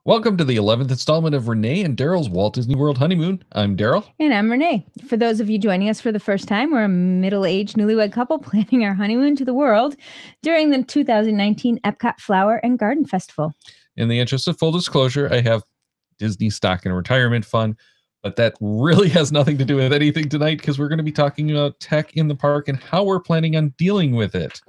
Welcome to the 11th installment of Renee and Darryl's Walt Disney World Honeymoon. I'm Darryl. And I'm Renee. For those of you joining us for the first time, we're a middle-aged newlywed couple planning our honeymoon to the world during the 2019 Epcot Flower and Garden Festival. In the interest of full disclosure, I have Disney stock and retirement fund, but that really has nothing to do with anything tonight because we're going to be talking about tech in the park and how we're planning on dealing with it.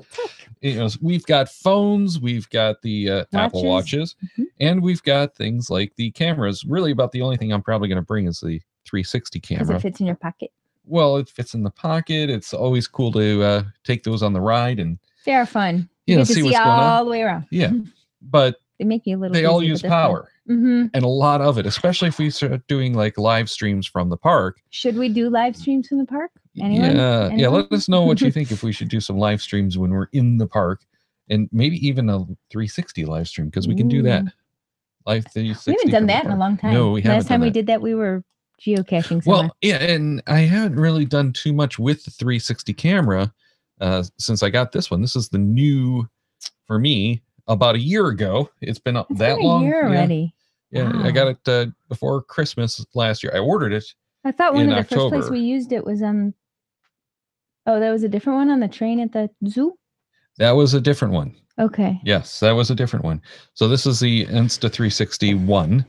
We've got phones, we've got the Apple Watches, and we've got things like the cameras. Really, about the only thing I'm probably going to bring is the 360 camera. Because it fits in your pocket. Well, it fits in the pocket. It's always cool to take those on the ride and they are fun. You get to see see what's going on all the way around. Yeah, but they make you a little. They all use power. And a lot of it, especially if we start doing like live streams from the park. Should we do live streams from the park? Anyone? Yeah. Let us know what you think if we should do some live streams when we're in the park, and maybe even a 360 live stream because we can do that. Live 360. We haven't done that in a long time. No, we haven't. Last time we did that, we were geocaching somewhere. Well, yeah, and I haven't really done too much with the 360 camera since I got this one. This is the new for me. About a year ago. It's been that long. A year already. Yeah, wow. I got it before Christmas last year. I ordered it. I thought one of the first places we used it was on. Oh, that was a different one on the train at the zoo? That was a different one. Okay. Yes, that was a different one. So this is the Insta360 one.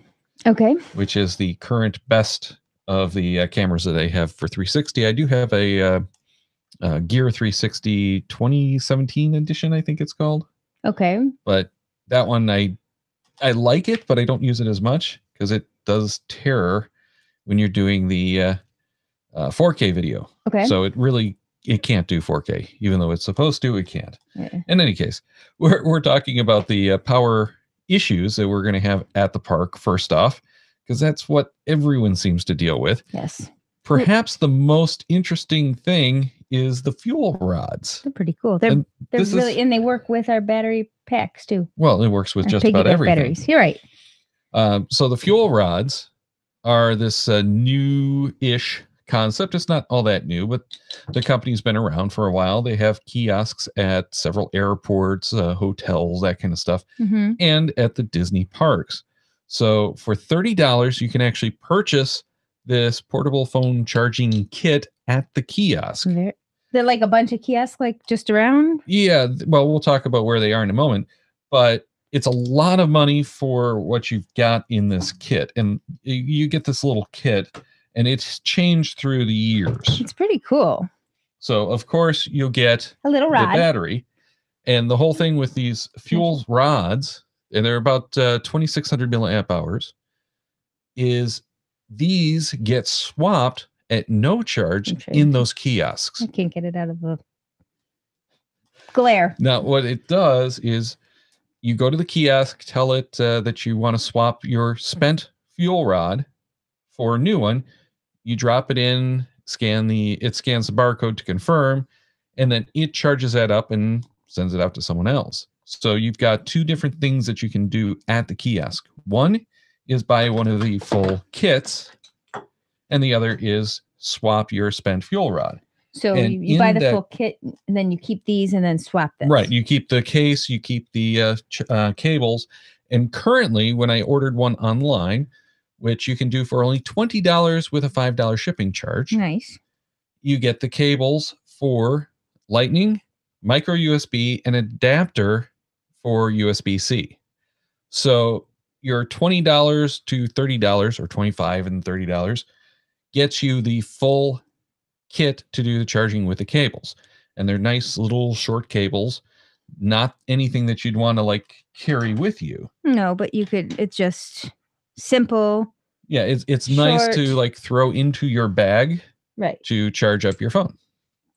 Okay. Which is the current best of the cameras that I have for 360. I do have a Gear 360 2017 edition, I think it's called. Okay. But that one, I like it, but I don't use it as much because it does terror when you're doing the 4K video. Okay. So it can't do 4K, even though it's supposed to, it can't. Yeah. In any case, we're talking about the power issues that we're going to have at the park first off, because that's what everyone seems to deal with. Yes. Perhaps the most interesting thing is the fuel rods. They're pretty cool. They're really, and they work with our battery packs too. Well, it works with just about everything. Batteries. You're right. So the fuel rods are this new-ish concept. It's not all that new, but the company's been around for a while. They have kiosks at several airports, hotels, that kind of stuff, and at the Disney parks. So for $30, you can actually purchase this portable phone charging kit at the kiosk. They're like a bunch of kiosks, like just around? Yeah, well, we'll talk about where they are in a moment, but it's a lot of money for what you've got in this kit. And you get this little kit, and it's changed through the years. It's pretty cool. So, of course, you'll get a little rod, the battery, and the whole thing with these fuel rods, and they're about 2,600 milliamp hours, is these get swapped at no charge in those kiosks. I can't get it out of the glare. Now, what it does is you go to the kiosk, tell it that you want to swap your spent fuel rod for a new one. You drop it in, it scans the barcode to confirm, and then it charges that up and sends it out to someone else. So you've got two different things that you can do at the kiosk. One is buy one of the full kits, and the other is swap your spent fuel rod. So you buy the full kit, and then you keep these and then swap them. Right. You keep the case, you keep the cables. And currently, when I ordered one online, which you can do for only $20 with a $5 shipping charge. Nice. You get the cables for Lightning, micro USB, and adapter for USB-C. So your $20 to $30 or $25 and $30 gets you the full kit to do the charging with the cables. And they're nice little short cables, not anything that you'd want to like carry with you. No, but you could, it's just simple. Yeah, it's nice to like throw into your bag, right, to charge up your phone.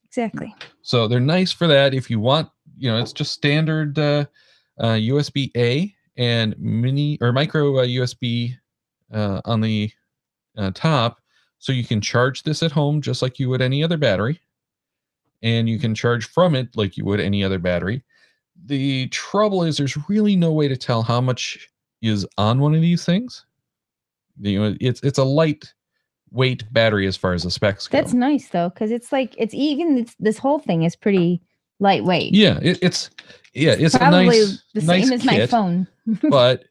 Exactly. So they're nice for that. If you want, it's just standard USB-A and mini or micro USB on the top. So you can charge this at home just like you would any other battery. And you can charge from it like you would any other battery. The trouble is there's really no way to tell how much is on one of these things. It's a lightweight battery as far as the specs go. That's nice though, because this whole thing is pretty lightweight. Yeah, it's probably a nice the nice same as my phone. But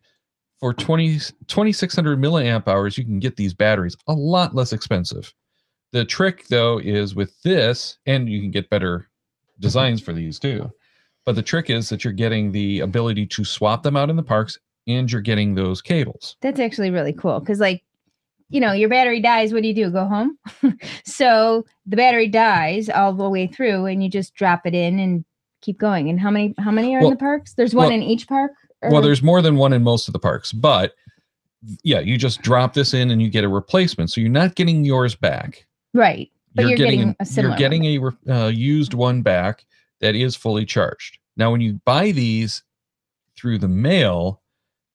for 2,600 milliamp hours, you can get these batteries a lot less expensive. The trick, though, is with this, and you can get better designs for these too. But the trick is that you're getting the ability to swap them out in the parks, and you're getting those cables. That's actually really cool because, like, you know, your battery dies. What do? Go home? So the battery dies all the way through, and you just drop it in and keep going. And how many are in the parks? There's one in each park? Or? Well, there's more than one in most of the parks. But, yeah, you just drop this in and you get a replacement. So you're not getting yours back. Right. But you're getting a similar You're getting a used one back that is fully charged. Now, when you buy these through the mail,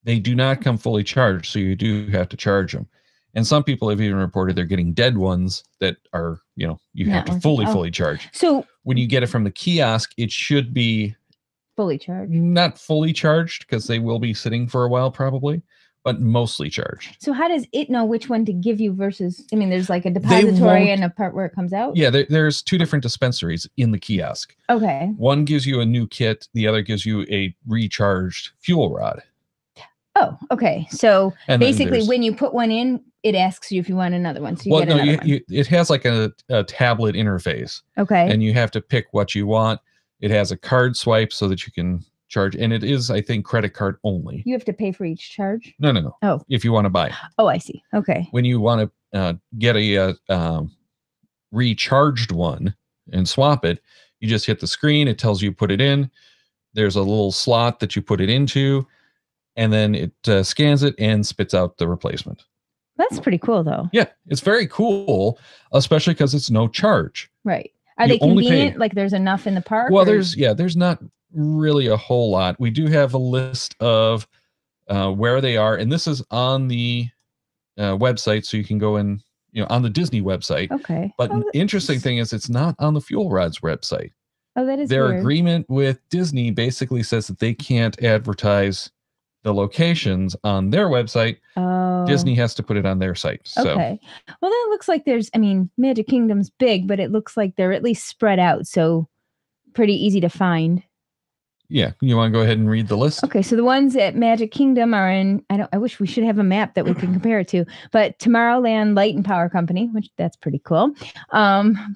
they do not come fully charged, so you do have to charge them. And some people have even reported they're getting dead ones that are, you know, you have to fully charge. So when you get it from the kiosk, it should be fully charged. Not fully charged, because they will be sitting for a while probably, but mostly charged. So how does it know which one to give you versus, I mean, there's like a depository and a part where it comes out? Yeah, there's two different dispensaries in the kiosk. Okay. One gives you a new kit. The other gives you a recharged fuel rod. Oh, okay. So basically when you put one in, it asks you if you want another one. So you get another one. It has like a tablet interface. Okay. And you have to pick what you want. It has a card swipe so that you can charge, and it is, I think, credit card only. You have to pay for each charge? No. Oh. If you want to buy it. Oh, I see. Okay. When you want to get a recharged one and swap it, you just hit the screen. It tells you put it in. There's a little slot that you put it into, and then it scans it and spits out the replacement. That's pretty cool, though. Yeah, it's very cool, especially because it's no charge. Right. Are they convenient? Like there's enough in the park? Well, there's not really a whole lot. We do have a list of where they are, and this is on the website, so you can go in, you know, on the Disney website. Okay. But an interesting thing is it's not on the FuelRods website. Oh, that is their weird. Agreement with Disney basically says that they can't advertise the locations on their website. Oh. Disney has to put it on their site. So. Okay. Well, that looks like there's, I mean, Magic Kingdom's big, but it looks like they're at least spread out. So pretty easy to find. Yeah. You want to go ahead and read the list? Okay. So the ones at Magic Kingdom are in, I wish we should have a map that we can compare it to, but Tomorrowland Light and Power Company, which that's pretty cool.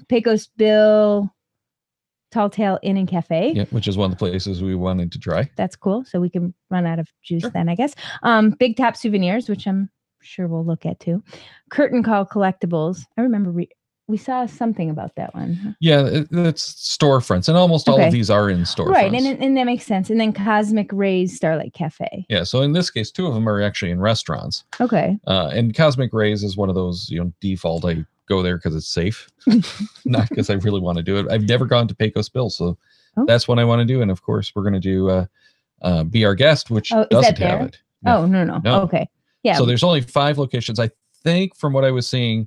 Pecos Bill, Tall Tale Inn and Cafe. Yeah, which is one of the places we wanted to try. That's cool. So we can run out of juice then, I guess. Big Top Souvenirs, which I'm sure we'll look at too. Curtain Call Collectibles. I remember we saw something about that one. Yeah, it's storefronts, and almost all of these are in storefronts. Right, and that makes sense. And then Cosmic Rays Starlight Cafe. Yeah, so in this case, two of them are actually in restaurants. Okay. And Cosmic Rays is one of those, you know, default. I go there because it's safe, not because I really want to do it. I've never gone to Pecos Bill, so that's what I want to do. And of course, we're going to do Be Our Guest, which doesn't have it. No. Oh, no. Okay. Yeah. So there's only 5 locations. I think from what I was seeing,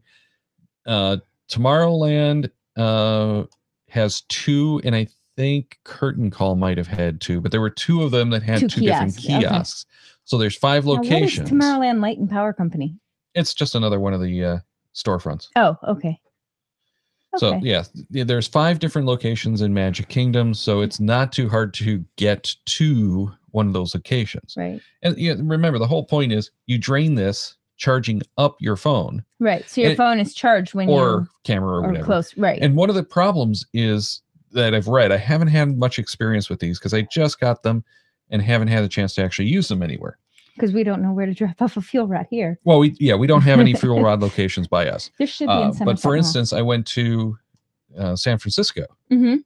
Tomorrowland has 2, and I think Curtain Call might have had 2, but there were 2 of them that had 2 different kiosks. Okay. So there's 5 locations. What is Tomorrowland Light and Power Company? It's just another one of the storefronts. Oh, okay. So yeah, there's 5 different locations in Magic Kingdom, so it's not too hard to get to one of those locations. Right. And remember, the whole point is you drain this charging up your phone. Right. So your phone is charged when or camera or whatever. Close. Right. And one of the problems is that I've read, I haven't had much experience with these because I just got them and haven't had a chance to actually use them anywhere. Because we don't know where to drop off a fuel rod here. Well, we don't have any fuel rod locations by us. There should be in some. But for instance, I went to San Francisco. Mm-hmm.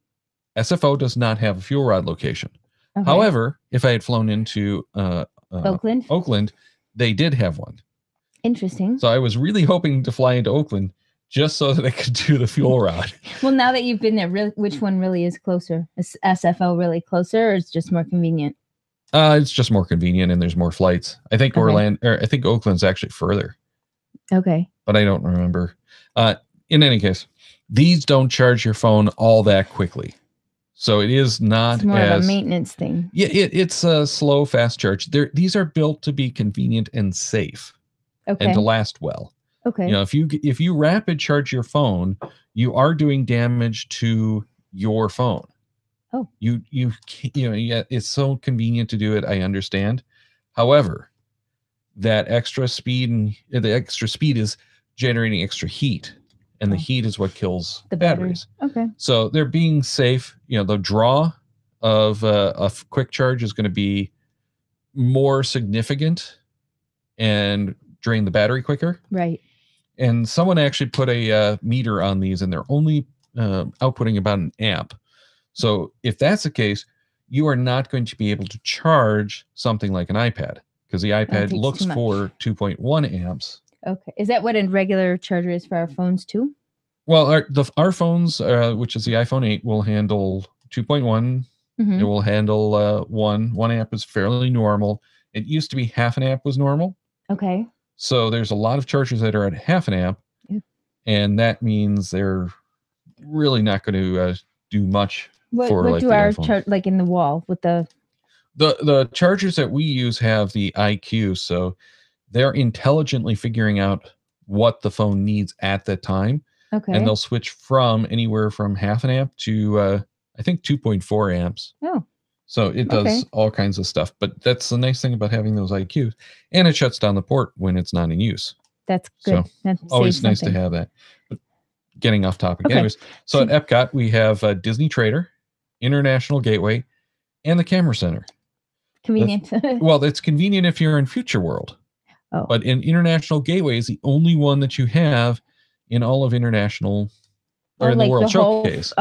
SFO does not have a fuel rod location. Okay. However, if I had flown into Oakland, they did have one. Interesting. So I was really hoping to fly into Oakland just so that I could do the fuel rod. Well, now that you've been there, which one really is closer? Is SFO really closer, or is it just more convenient? It's just more convenient, and there's more flights. I think I think Oakland's actually further. Okay. But I don't remember. In any case, these don't charge your phone all that quickly. So it is not it's more of a maintenance thing. Yeah, it's a slow, fast charge. These are built to be convenient and safe. Okay. And to last well. Okay. You know, if you rapid charge your phone, you are doing damage to your phone. Oh. Yeah, it's so convenient to do it. I understand. However, that extra speed, and the extra speed is generating extra heat, and the heat is what kills the batteries. Okay. So they're being safe. The draw of a quick charge is going to be more significant and drain the battery quicker. Right. And someone actually put a meter on these, and they're only outputting about an amp. So if that's the case, you are not going to be able to charge something like an iPad, because the iPad looks for 2.1 amps. Okay. Is that what a regular charger is for our phones too? Well, our phones, which is the iPhone 8, will handle 2.1. It will handle 1 amp is fairly normal. It used to be half an amp was normal. Okay. So there's a lot of chargers that are at half an amp, and that means they're really not going to do much. What do our like in the wall with the chargers that we use have the IQ, so they're intelligently figuring out what the phone needs at that time. Okay. And they'll switch from anywhere from half an amp to I think 2.4 amps. Oh. So it does all kinds of stuff. But that's the nice thing about having those IQs. And it shuts down the port when it's not in use. That's good. So that always nice to have that. But getting off topic. Anyways, so at Epcot, we have Disney Trader, International Gateway, and the Camera Center. Convenient. Well, it's convenient if you're in Future World. Oh. But in International Gateway is the only one that you have in all of International or in the World Showcase.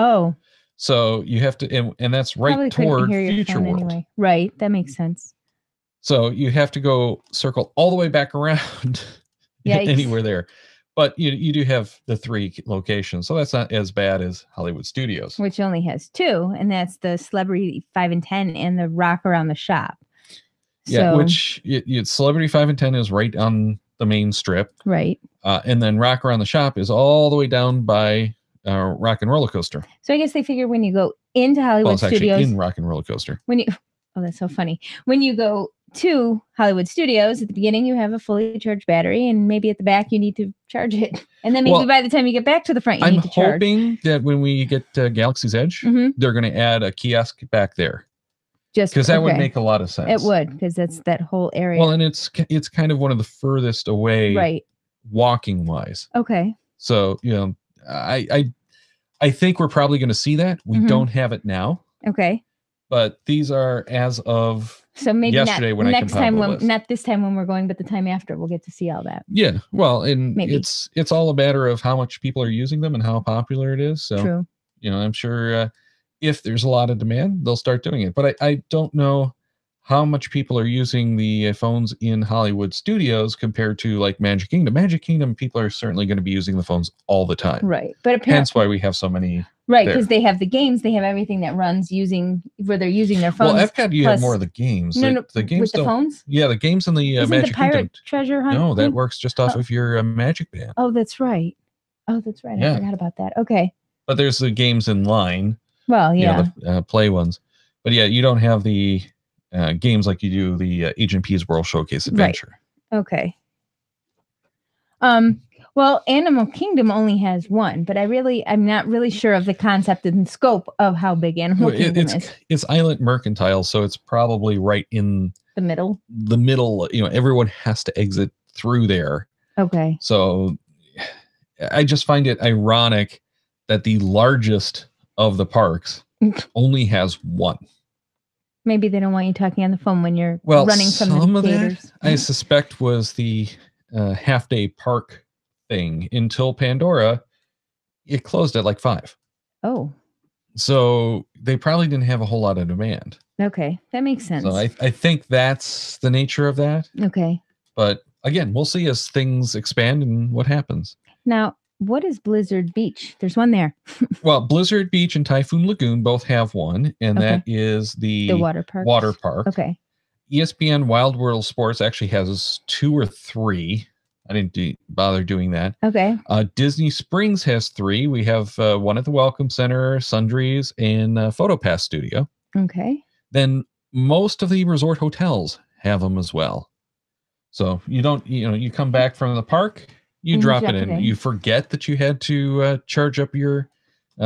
So you have to, and that's right toward Future World. Anyway. Right. That makes sense. So you have to go circle all the way back around anywhere there. But you do have the 3 locations. So that's not as bad as Hollywood Studios, which only has 2. And that's the Celebrity 5 and 10 and the Rock Around the Shop. Yeah. So, which Celebrity 5 and 10 is right on the main strip. Right. And then Rock Around the Shop is all the way down by Rock and Roller Coaster. So I guess they figure when you go into Hollywood Studios, actually in Rock and Roller Coaster. That's so funny. When you go to Hollywood Studios, at the beginning you have a fully charged battery, and maybe at the back you need to charge it, and then maybe by the time you get back to the front, you need to charge. I'm hoping that when we get Galaxy's Edge, they're going to add a kiosk back there. Just because that would make a lot of sense. It would, because that's that whole area. Well, and it's kind of one of the furthest away, right? Walking wise. Okay. So I think we're probably going to see that. We don't have it now. Okay. But these are as of maybe yesterday not when next I time not this time when we're going, but the time after we'll get to see all that. Yeah. Well, and maybe. It's all a matter of how much people are using them and how popular it is. So true. I'm sure if there's a lot of demand, they'll start doing it. But I don't know how much people are using the phones in Hollywood Studios compared to like Magic Kingdom. Magic Kingdom, people are certainly going to be using the phones all the time. Right. But apparently, hence why we have so many. Right, because they have the games, they have everything that runs where they're using their phones. Well, Epcot, you have more of the games. No, the games with the phones? Yeah, the games in the Magic the Pirate Kingdom. Treasure Hunt? No, that works just off of your Magic Band. Oh, that's right. Yeah. I forgot about that. Okay. But there's the games in line. Well, yeah. The play ones. But yeah, you don't have the games like you do the Agent P's World Showcase Adventure. Right. Okay. Well, Animal Kingdom only has 1, but I'm not really sure of the concept and scope of how big Animal Kingdom is. It's Island Mercantile, so it's probably right in the middle. The middle, everyone has to exit through there. Okay. So I just find it ironic that the largest of the parks only has 1. Maybe they don't want you talking on the phone when you're running from the theaters. That, I suspect, was the half-day park thing until Pandora. It closed at like 5. Oh. So they probably didn't have a whole lot of demand. Okay, that makes sense. So I think that's the nature of that. Okay. But again, we'll see as things expand and what happens. Now, what is Blizzard Beach? There's one there. Well, Blizzard Beach and Typhoon Lagoon both have one, and that is the water park. Okay. ESPN Wild World Sports actually has 2 or 3. I didn't bother doing that. Okay. Disney Springs has 3. We have one at the Welcome Center, Sundries, and PhotoPass Studio. Okay. Then most of the resort hotels have them as well. So you don't, you come back from the park, you drop it in. You forget that you had to charge up your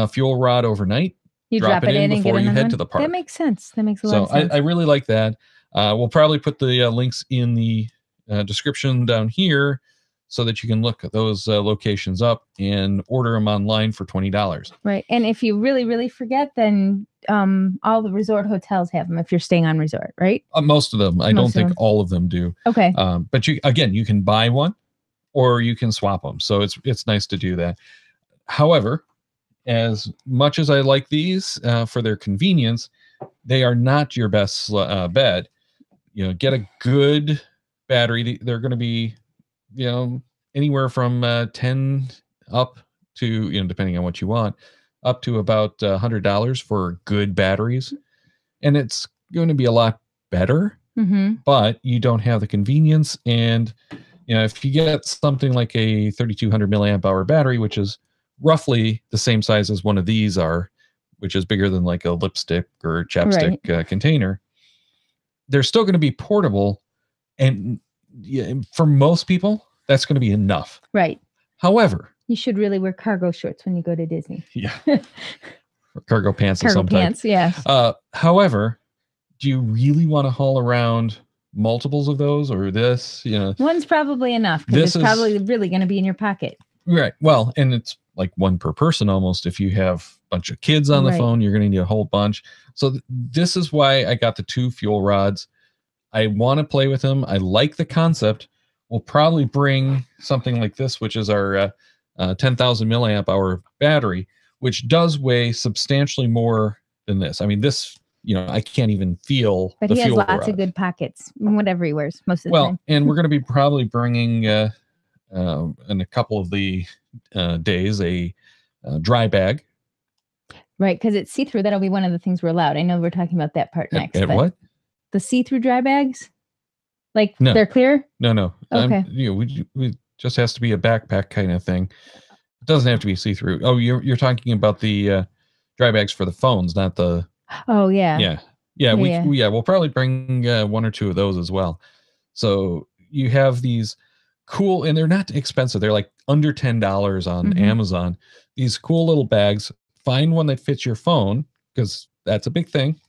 fuel rod overnight. You drop it in before you head to the park. That makes sense. That makes a lot of sense. I really like that. We'll probably put the links in the description down here so that you can look at those locations up and order them online for $20. Right. And if you really, really forget, then all the resort hotels have them if you're staying on resort, right? Most of them. I don't think all of them do. Okay. But you can buy one or you can swap them. So it's nice to do that. However, as much as I like these for their convenience, they are not your best bet. Get a good battery. They're going to be, anywhere from 10 up to, depending on what you want, up to about $100 for good batteries. And it's going to be a lot better, but you don't have the convenience. And, if you get something like a 3200 milliamp hour battery, which is roughly the same size as one of these are, which is bigger than like a lipstick or chapstick container, they're still going to be portable. And for most people, that's going to be enough. Right. However, you should really wear cargo shorts when you go to Disney. Yeah. Or cargo pants. Cargo pants, yes. However, do you really want to haul around multiples of those or this? One's probably enough because it's probably really going to be in your pocket. Right. Well, and it's like one per person almost. If you have a bunch of kids on the phone, you're going to need a whole bunch. So this is why I got the 2 FuelRods. I want to play with them. I like the concept. We'll probably bring something like this, which is our 10,000 milliamp hour battery, which does weigh substantially more than this. I mean, this, I can't even feel but the he has fuel lots rod. of good pockets, whatever he wears most of the time. And we're going to be probably bringing in a couple of the days a dry bag. Right, because it's see-through. That'll be one of the things we're allowed. I know we're talking about that part next. At what? The see-through dry bags? Like they're clear? No. Okay. We just has to be a backpack kind of thing. It doesn't have to be see-through. Oh, you're talking about the dry bags for the phones, not the. Oh yeah. Yeah. We'll probably bring 1 or 2 of those as well. So you have these cool, and they're not expensive. They're like under $10 on Amazon. These cool little bags. Find one that fits your phone because that's a big thing.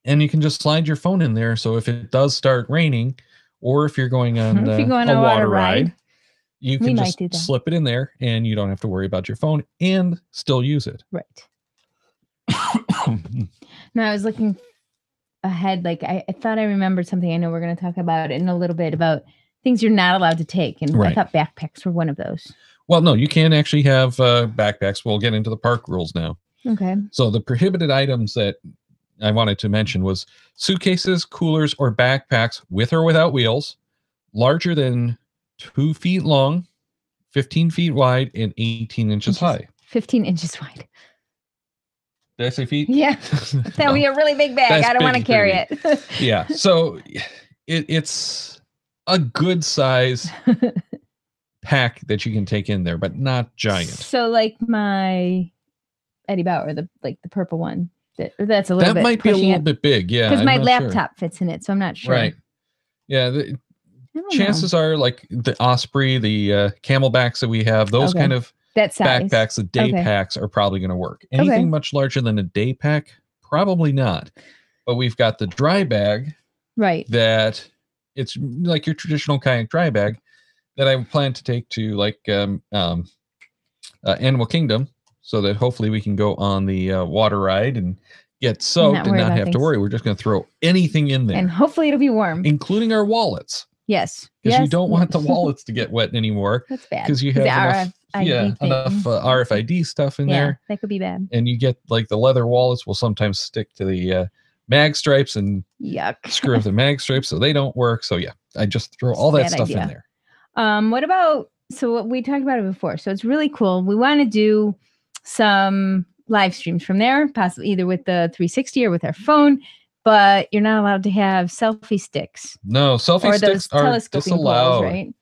And you can just slide your phone in there. So if it does start raining, or if you're going on a water ride, you can just slip it in there and you don't have to worry about your phone and still use it. Right. No, I was looking ahead. Like I thought I remembered something. I know we're going to talk about it in a little bit about things you're not allowed to take. And I thought backpacks were one of those. Well, no, you can actually have backpacks. We'll get into the park rules now. Okay. So the prohibited items that I wanted to mention was suitcases, coolers, or backpacks with or without wheels, larger than 2 feet long, 15 feet wide, and 18 inches high. 15 inches wide. Did I say feet? Yeah. That would be a really big bag. I don't want to carry it. Yeah. So it's a good size pack that you can take in there, but not giant. So like my Eddie Bauer, the purple one. That's a little bit. That might be a little bit big, yeah. Because my laptop fits in it, so I'm not sure. Right. Yeah. Chances are, like the Osprey, the Camelbacks that we have, those kind of backpacks, the day packs are probably going to work. Anything much larger than a day pack, probably not. But we've got the dry bag, right? That it's like your traditional kayak dry bag that I plan to take to like Animal Kingdom, so that hopefully we can go on the water ride and get soaked and not have to worry. We're just going to throw anything in there. And hopefully it'll be warm. Including our wallets. Yes. Because you don't want the wallets to get wet anymore. That's bad. Because you have enough RFID stuff in there. That could be bad. And you get like the leather wallets will sometimes stick to the mag stripes and screw up the mag stripes, so they don't work. So yeah, I just throw all that stuff in there. What about, so we talked about it before. So it's really cool. We want to do some live streams from there, possibly either with the 360 or with our phone, but you're not allowed to have selfie sticks. No, selfie sticks are disallowed. Poles, right?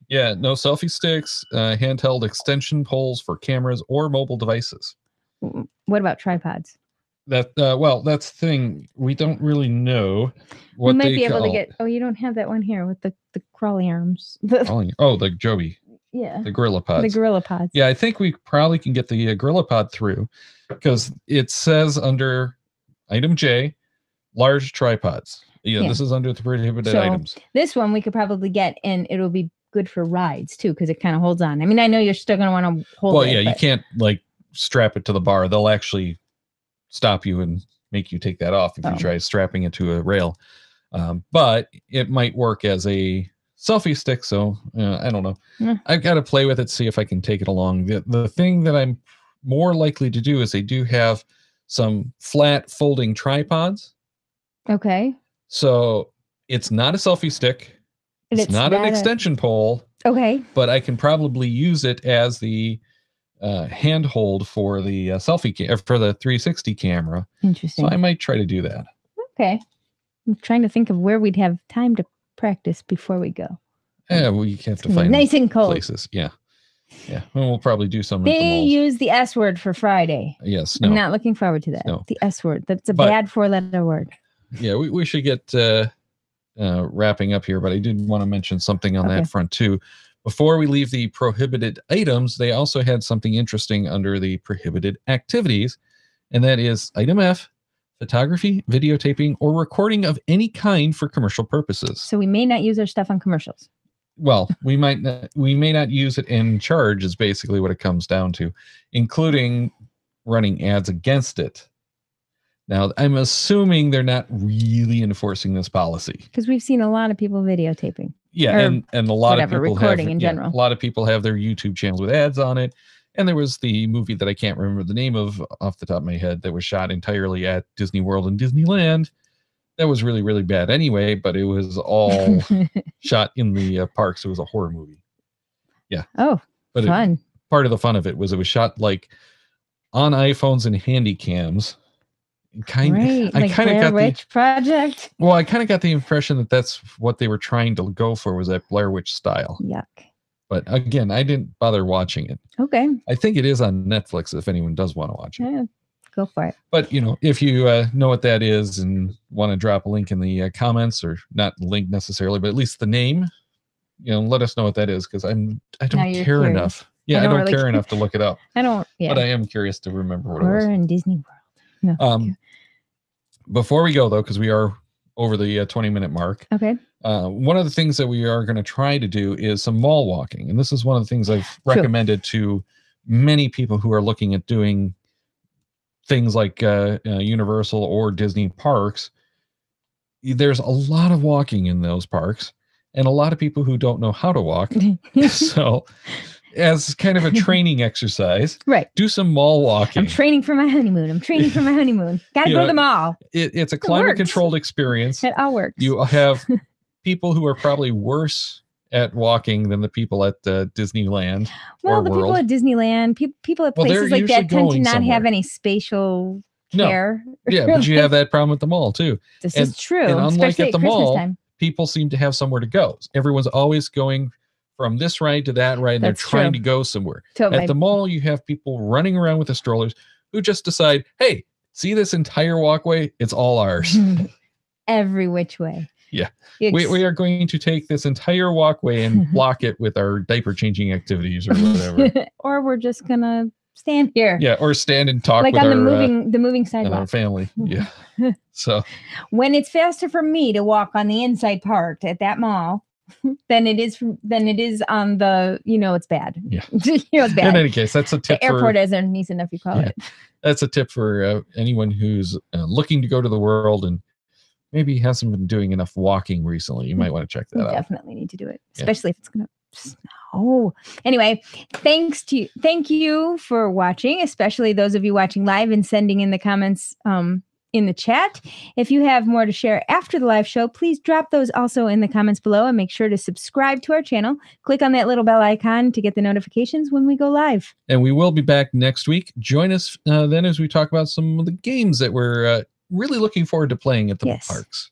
Yeah, no selfie sticks, handheld extension poles for cameras or mobile devices. What about tripods? That well, that's the thing. We don't really know what we might be able to get. Oh, you don't have that one here with the crawly arms. Oh, the Joby. Yeah. The Gorilla Pods. The Gorilla Pods. Yeah, I think we probably can get the Gorilla Pod through because it says under item J, large tripods. Yeah, this is under the prohibited So items. this one we could probably get, and it'll be good for rides too, because it kind of holds on. I mean, I know you're still going to want to hold it. Well, yeah, you can't like strap it to the bar. They'll actually stop you and make you take that off if you try strapping it to a rail. But it might work as a selfie stick. So I don't know. I've got to play with it, see if I can take it along. The thing that I'm more likely to do is they do have some flat folding tripods. Okay. So it's not a selfie stick. It's not an extension pole. Okay. But I can probably use it as the handhold for the selfie for the 360 camera. Interesting. So I might try to do that. Okay. I'm trying to think of where we'd have time to practice before we go. Yeah, we have to find nice and cold places. Yeah. Yeah. And we'll probably do some. They use the S word for Friday. Yes. No. I'm not looking forward to that. No. The S word. That's a bad 4-letter word. Yeah, we should get wrapping up here, but I did want to mention something on that front too. Before we leave the prohibited items, they also had something interesting under the prohibited activities, and that is item F, photography, videotaping, or recording of any kind for commercial purposes. So we may not use our stuff on commercials. Well, we may not use it in charge is basically what it comes down to, including running ads against it. Now, I'm assuming they're not really enforcing this policy. Because we've seen a lot of people videotaping. Yeah, and a lot of people recording in general. A lot of people have their YouTube channels with ads on it. And there was the movie that I can't remember the name of off the top of my head that was shot entirely at Disney World and Disneyland. That was really, really bad anyway, but it was all shot in the parks. It was a horror movie. Yeah. Oh, but fun. Part of the fun of it was shot like on iPhones and handy cams. Right, I kind of got Witch Project. Well, I kind of got the impression that that's what they were trying to go for, was that Blair Witch style. Yuck. But again, I didn't bother watching it. Okay. I think it is on Netflix if anyone does want to watch it. Yeah, go for it. But if you know what that is and want to drop a link in the comments, or not link necessarily, but at least the name, let us know what that is, because I don't care enough. Yeah, I don't care enough to look it up. I don't. Yeah. But I am curious to remember what it was. We're in Disney World. No, before we go, though, because we are over the 20-minute mark. Okay. One of the things that we are going to try to do is some mall walking. And this is one of the things I've recommended to many people who are looking at doing things like Universal or Disney parks. There's a lot of walking in those parks and a lot of people who don't know how to walk. So as kind of a training exercise, right? Do some mall walking. I'm training for my honeymoon. Gotta go to the mall. It's a climate-controlled experience. It all works. You have people who are probably worse at walking than the people at Disneyland. Well, the people at Disneyland, people at places like that tend to not have any spatial care. Yeah, but you have that problem at the mall too. This is true. And unlike at the mall, time. People seem to have somewhere to go. Everyone's always going from this ride to that ride, and they're trying to go somewhere. At the mall, you have people running around with the strollers who just decide, hey, see this entire walkway? It's all ours. Every which way. Yeah. We are going to take this entire walkway and block it with our diaper changing activities or whatever. Or we're just going to stand here. Yeah, or stand and talk like with on our, the moving sidewalk. Our family. Yeah. So when it's faster for me to walk on the inside part at that mall, than it is on the, it's bad. Yeah. It's bad. In any case, that's a tip. The airport as a niece and nephew call it. That's a tip for anyone who's looking to go to the world and maybe hasn't been doing enough walking recently. You might want to check that out. Definitely need to do it, especially if it's going to snow. Anyway, thank you for watching, especially those of you watching live and sending in the comments in the chat. If you have more to share after the live show, please drop those also in the comments below, and make sure to subscribe to our channel. Click on that little bell icon to get the notifications when we go live. And we will be back next week. Join us then as we talk about some of the games that we're really looking forward to playing at the parks.